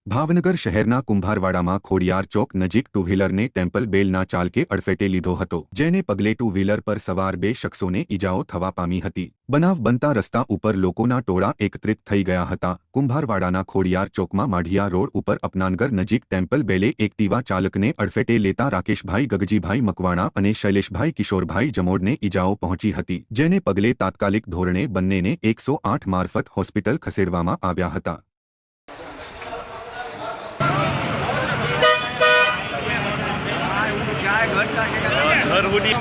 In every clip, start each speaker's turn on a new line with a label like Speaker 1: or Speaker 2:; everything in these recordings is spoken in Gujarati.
Speaker 1: ભાવનગર શહેરના કુંભારવાડામાં ખોડિયાર ચોક નજીક ટુ વ્હીલરને ટેમ્પલ બેલના ચાલકે અડફેટે લીધો હતો, જેને પગલે ટુ વ્હીલર પર સવાર બે શખ્સોને ઈજાઓ થવા પામી હતી। બનાવ બનતા રસ્તા ઉપર લોકોના ટોળા એકત્રિત થઈ ગયા હતા। કુંભારવાડાના ખોડિયાર ચોકમાં માઢિયા રોડ ઉપર અપનાનગર નજીક ટેમ્પલ બેલે એક્ટિવા ચાલકને અડફેટે લેતા રાકેશભાઈ ગગજીભાઈ મકવાણા અને શૈલેષભાઈ કિશોરભાઈ જમોડને ઈજાઓ પહોંચી હતી, જેને પગલે તાત્કાલિક ધોરણે બંનેને 108 મારફત હોસ્પિટલ ખસેડવામાં આવ્યા હતા।
Speaker 2: घर हुडी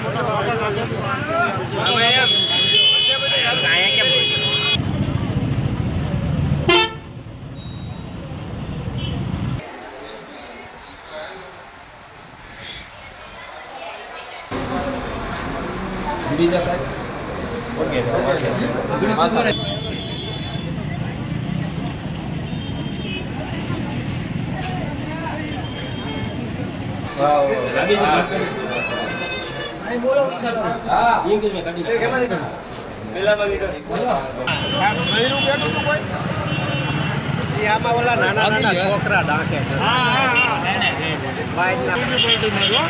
Speaker 2: बीजा काय ओके वाओ लगी बोलो हां इंग्लिश में कटी केमा निकल પેલા બાગી બોલો આ મયુર બેઠું તો કોઈ ઈ આમાં ઓલા નાના નાના છોકરા દાંકે હા હા બાઈક ના બેઠું મારો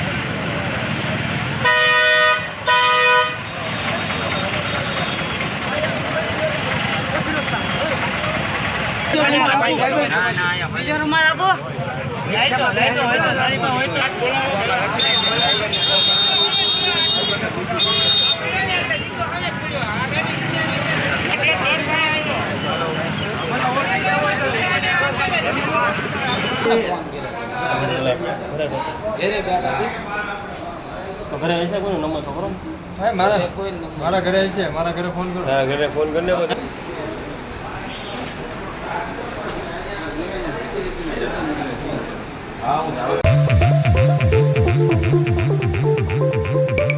Speaker 2: ના ના બીજો રૂમાલ આપો લેતો હોય તો તારી પાસે હોય તો ઘરે હશે કોઈ નંબર ખબર હે મારા ઘરે હશે મારા ઘરે ફોન કરો ઘરે ફોન કરીને હા